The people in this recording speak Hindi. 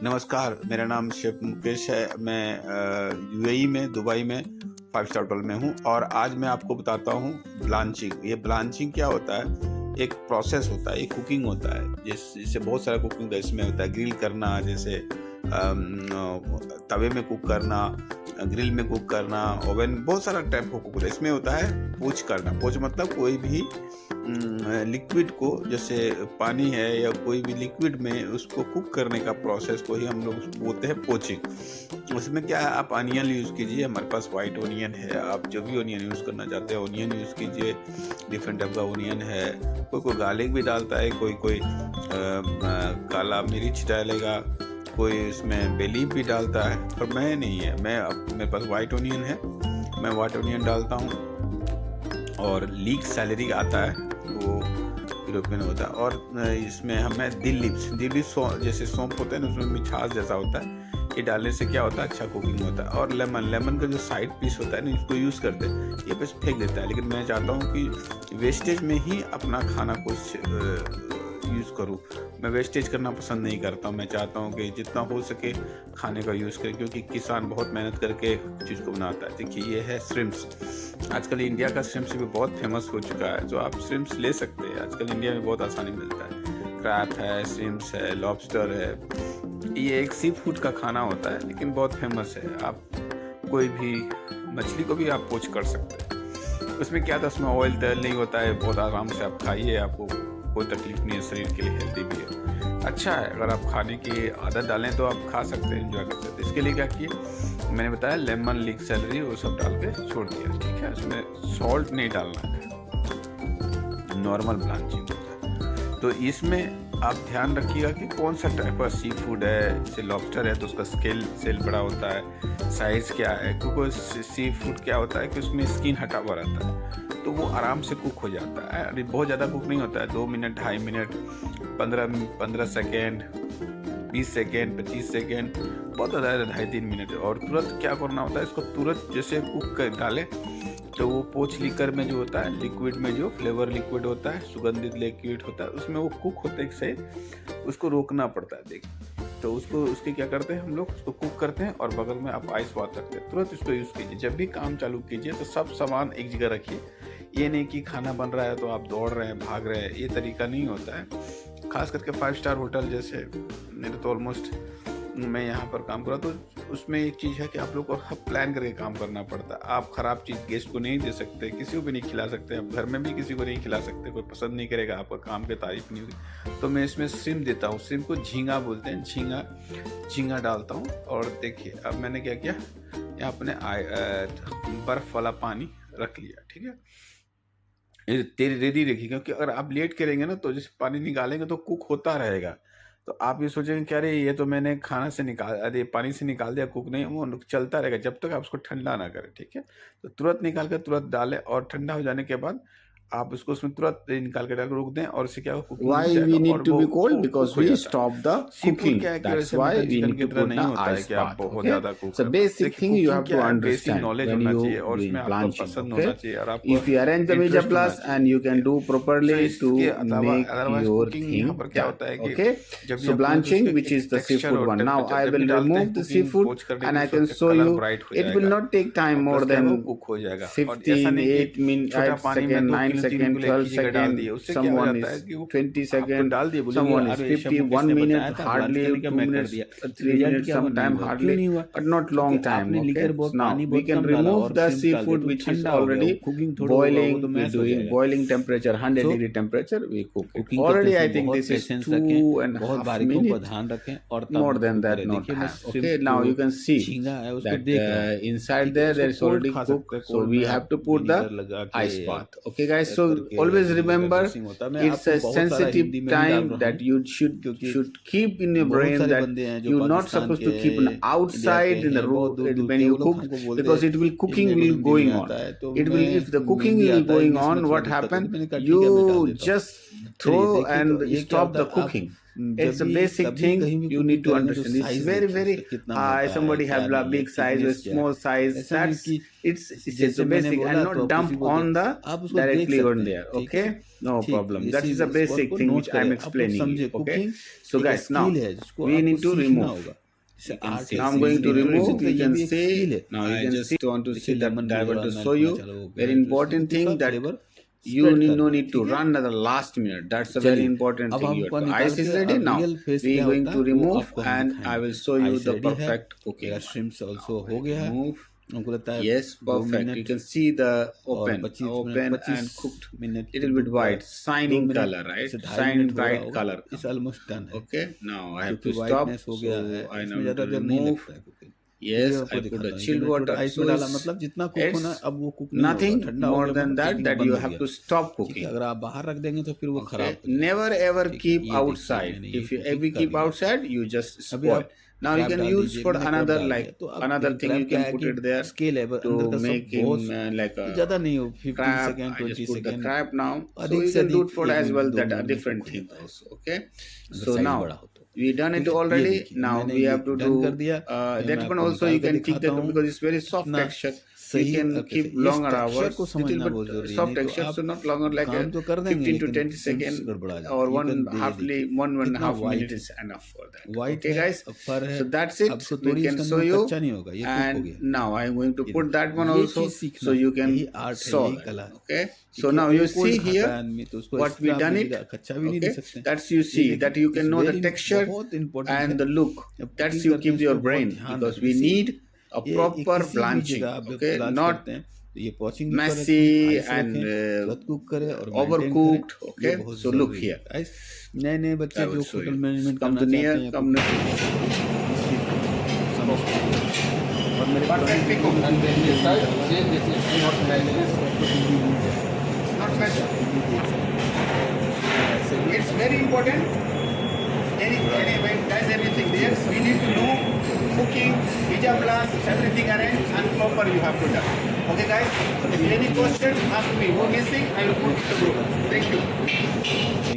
नमस्कार, मेरा नाम शेफ मुकेश है। मैं यूएई में, दुबई में 5 स्टार होटल में हूँ और आज मैं आपको बताता हूँ ब्लांचिंग। ये ब्लांचिंग क्या होता है? एक प्रोसेस होता है, एक कुकिंग होता है, जिससे बहुत सारा कुकिंग का इसमें होता है। ग्रिल करना, जैसे तवे में कुक करना, ग्रिल में कुक करना, ओवन, बहुत सारा टाइप का कुक। इसमें होता है पोच करना। पोच मतलब कोई भी लिक्विड को, जैसे पानी है या कोई भी लिक्विड में उसको कुक करने का प्रोसेस को ही हम लोग बोलते हैं पोचिंग। उसमें क्या है, आप अनियन यूज़ कीजिए। हमारे पास वाइट ओनियन है, आप जो भी ओनियन यूज़ करना चाहते हैं ओनियन यूज़ कीजिए। डिफरेंट टाइप का ओनियन है, कोई गार्लिक भी डालता है, कोई काला मिर्च डालेगा, कोई उसमें बेलीफ भी डालता है, पर मैं नहीं है। मेरे पास वाइट ओनियन है, मैं वाइट ओनियन डालता हूँ। और लीक सैलरी आता है, वो यूरोपियन होता है। और इसमें हमें दिल लिप्स जैसे सौंफ होता है ना, उसमें मिठास जैसा होता है। ये डालने से क्या होता है, अच्छा कुकिंग होता है। और लेमन का जो साइड पीस होता है ना, इसको यूज़ करते हैं, ये बस फेंक देता है। लेकिन मैं चाहता हूँ कि वेस्टेज में ही अपना खाना कुछ यूज़ करूँ। मैं वेस्टेज करना पसंद नहीं करता हूँ। मैं चाहता हूँ कि जितना हो सके खाने का यूज़ करें, क्योंकि किसान बहुत मेहनत करके चीज़ को बनाता है। देखिए, ये है श्रिम्प्स। आजकल इंडिया का श्रिम्प्स भी बहुत फेमस हो चुका है, जो आप श्रिम्प्स ले सकते हैं। आजकल इंडिया में बहुत आसानी मिलता है। क्रैब है, श्रिम्प्स है, लॉबस्टर है। ये एक सी फूड का खाना होता है, लेकिन बहुत फेमस है। आप कोई भी मछली को भी आप पोच कर सकते हैं। उसमें क्या था, उसमें ऑयल तेल नहीं होता है। बहुत आराम से आप खाइए, आपको कोई तकलीफ नहीं है, शरीर के लिए हेल्दी भी है, अच्छा है। अगर आप खाने की आदत डालें तो आप खा सकते हैं, एंजॉय कर सकते हैं। इसके लिए क्या किए, मैंने बताया लेमन, लीक सैलरी, वो सब डाल के छोड़ दिया, ठीक है। उसमें सॉल्ट नहीं डालना है, नॉर्मल ब्लांचिंग होता है। तो इसमें आप ध्यान रखिएगा कि कौन सा टाइप का सी फूड है। जैसे लॉबस्टर है तो उसका सेल बड़ा होता है, साइज़ क्या है। क्योंकि सी फूड क्या होता है कि उसमें स्किन हटा हुआ रहता है, तो वो आराम से कुक हो जाता है। अरे बहुत ज़्यादा कुक नहीं होता है, 2 minute, 2.5 minute, 15 second, 20 second, 25 second, बहुत ज़्यादा 2.5-3 मिनट। और तुरंत क्या करना होता है, इसको तुरंत जैसे कुक कर डालें तो वो पोच लिकर में जो होता है, लिक्विड में जो फ्लेवर लिक्विड होता है, सुगंधित लिक्विड होता है, उसमें वो कुक होते से उसको रोकना पड़ता है। देखिए, तो उसके क्या करते हैं हम लोग, उसको कुक करते हैं और बगल में आप आइस वाटर रखते हैं। तुरंत इसको यूज़ कीजिए। जब भी काम चालू कीजिए तो सब सामान एक जगह रखिए। ये नहीं कि खाना बन रहा है तो आप दौड़ रहे हैं, भाग रहे हैं, ये तरीका नहीं होता है। खास करके 5 स्टार होटल जैसे मेरे तो ऑलमोस्ट, मैं यहाँ पर काम कर रहा, तो उसमें एक चीज़ है कि आप लोग को प्लान करके काम करना पड़ता है। आप ख़राब चीज़ गेस्ट को नहीं दे सकते, किसी को भी नहीं खिला सकते, आप घर में भी किसी को नहीं खिला सकते, कोई पसंद नहीं करेगा, आपका काम की तारीफ नहीं होगी। तो मैं इसमें श्रिम्प देता हूँ। श्रिम्प को झींगा बोलते हैं, झींगा डालता हूँ। और देखिए, अब मैंने क्या किया, यहाँ अपने बर्फ़ वाला पानी रख लिया, ठीक है। ये तेल रेडी रखिए, क्योंकि अगर आप लेट करेंगे ना तो जैसे पानी निकालेंगे तो कुक होता रहेगा। तो आप ये सोचेंगे कि अरे ये तो मैंने खाना से अरे पानी से निकाल दिया, कुक नहीं, वो चलता रहेगा जब तक आप उसको ठंडा ना करें, ठीक है। तो तुरंत निकाल कर तुरंत डालें, और ठंडा हो जाने के बाद आप उसको उसमें तुरंत निकाल के डाल रोक दें, और इससे क्या कुकिंग Why रुक we जाएगा need और to वो be cold? कुक Because हो we जाता है। stop the seafood cooking. क्या है कि That's वैसे why mutton we chicken need की to तरह put नहीं the होता है ice कि आप bath. बहुत Okay, ज़्यादा कुक so करें। basic देखिए, thing you कुकिंग have क्या to है, बेसिक understand नॉलेज when होना you चाहिए, और doing उसमें आपको blanching. पसंद Okay, होना चाहिए, और आपको if you arrange the meja interest होना plus चाहिए, and you ठीक can है। do सो properly to इसके अलावा make अदरवाइज your कुकिंग यहाँ thing पर क्या done. होता है कि Okay, जब भी so आप बनाते हैं blanching, उसके which एक is the टेक्सचर seafood और one. Now टेम्परेचर, I जब भी will डालते हैं remove the कुकिंग seafood पोच करने के and लिए, I can उसका show कलर you. ब्राइट हो It will जाएगा, not take time और more प्लस क्या है, than वो कुक हो जाएगा। और ऐसा 15, नहीं कि 8 min, छोटा 8 पानी में second, 2 9 किलो 3 second, किलो एक 12 ही जगह डाल second. दिए, उससे क्या हो Someone जाता है is कि वो 20 आप तो second, डाल दिए, बोलिए someone is अरे शेफ 50, मुकेश 1 ने minute, बताया था hardly ब्लांच करने का, 2 मैं कर minutes, दिया। 3 रिजल्ट minutes, क्या हुआ, नहीं sometime हुआ, क्यों hardly, नहीं हुआ? but not क्योंकि long time. आपने Okay, लीकर so बहुत now पानी we बहुत can कम डाला remove और the श्रिम्प डाल दिया, seafood तो which is ठंडा हो गया, वो already कुकिंग थोड़ा होगा, वो boiling. तो We मैश हो doing जाएगा। boiling temperature 100 so degree temperature, we cook it cooking करते already. I समय think बहुत this is पेशेंस रखें, 2.5 बहुत बारीकियों का minutes, ध्यान रखें, और तब more हम than कुक that करें। no देखिए, मैं time. श्रिम्प Okay, now जो you can see झींगा है उसको that देख रहा हूँ, inside ठीक है। there उसको there's कोल्ड already खा सकते cooked, हैं, so कोल्ड we में have आप to put the विनीगर लगा के ice bath. Okay guys, so करके always विनीगर remember ड्रेसिंग होता है। मैं it's आपको a बहुत सारा sensitive हिंदी में ही डाल time रहा that हूँ, you क्योंकि should keep in your बहुत brain सारे that बंदे हैं जो you're not पाकिस्तान supposed के, to keep an इंडिया के outside in the हैं, बहुत दूर दूर when के, you वो लोग cook, हमको बोलते because हैं it will कि cooking मेरे को will हिंदी नहीं going on. आता है। तो It will, if the मैं cooking हिंदी will आता है, going इंग्लिश में on, थोड़ा what दिक्कत होती happen, है। मैंने कहा ठीक है, मैं डाल you देता हूँ। just चलिए throw देखिए, तो and ये क्या stop होता the है, आप cooking. It's a basic thing you need to understand. It's very somebody have a big size or small size. That's it's a basic and not dump on the directly on there. Okay, no problem. That is a basic thing which I'm explaining you. Okay, so guys, now we need to remove. Now I'm going to remove. You can see now. You can see. Want to see that I want to show you very important thing that you no need to run at the last minute. That's a very important thing. Your ice is ready now. We are going to remove and I will show you the perfect cooking. shrimps also हो गया है Remove. हमको लगता है Yes, perfect. You can see the open and cooked. Little bit white, shining color, right? Shining bright color. It's almost done है Okay, now I have to stop. हो गया है So I इसमें now ज्यादा to देर नहीं remove. लगता है cooking. Yes, I put the chilled water. Ice So में डाला मतलब जितना कुक it's होना अब वो कुक नहीं होगा nothing ठंडा हो more गया than मतलब that cooking that बंद you हो have गया। to stop ठीक है, cooking. अगर आप बाहर रख देंगे तो फिर वो खराब हो जाएगा। Never ever ठीक है, keep ये देखिए outside. मैंने ये If you cooking ever कर keep लिया। outside, you just अभी spoil. आप Now you crab can डाल use दीजिए, for मैंने crab another डाल like दिया। तो अब another thing crab you क्या can है put कि it there स्केल है to अंदर का make सब him बहुत like a ज्यादा नहीं हो 15 crab. Second I just 20 put the second crab now. So अधिक you से can do it अधिक for 1 as well minute 2 that are minute में different कुक हो thing जाता है also. Okay. अगर So साइज now बड़ा हो तो we done it ठीक है, ये already. देखिए Now मैंने we ये have to डन do कर दिया मैं that one आपको also. You निकाल के can keep दिखाता that हूँ because it's very soft कितना texture. You सही can और keep कैसे longer इस टेक्सचर hours. को Little समझना बहुत bit जरूरी है soft नहीं तो texture, आप so not longer like a काम तो कर देंगे 15 to लेकिन 20 सेंस second गड़बड़ा or जाएगी one ये half देखिए one and a कितना half minute white is enough for that. White Okay, है guys. फर है So that's it. आपको We थोड़ी can इसके show अंदर you. कच्चा नहीं होगा ये कुक हो And गया now I'm going to ये put that one ये also, चीज सीखना so you can यही आर्ट है saw यही that. कला है Okay. ठीक So है now वो you कोल्ड see खाता here है आदमी तो उसको what we एक्स्ट्रा done आप it. कच्चा भी नहीं दे Okay, सकते that's you ये see देखिए that you can it's know the very texture बहुत इम्पोर्टेंट है and the look. जब That's कुकिंग you करते हैं keep your इसमें बहुत brain ध्यान because रखें we इसी need a ये proper किसी भी blanching. जगह आप जब Okay, ब्लांच not करते हैं तो ये पॉचिंग ऊपर messy रखें आइस and रखें तुरंत कुक करें और मेंटेन overcooked. करें Okay, ये बहुत so look जरूरी है here. गाइस नए नए I बच्चे will जो show hotel you. Management Come करना to near, चाहते हैं come near. और मेरे Perfectly cooked. पुराने And then this side, same this is not not measure. It's very important. Anyway, that's everything there. We need to know cooking, hijab class, everything arranged and proper you have to do. Okay, guys. If any question, ask me. What missing, I will put the group. Thank you.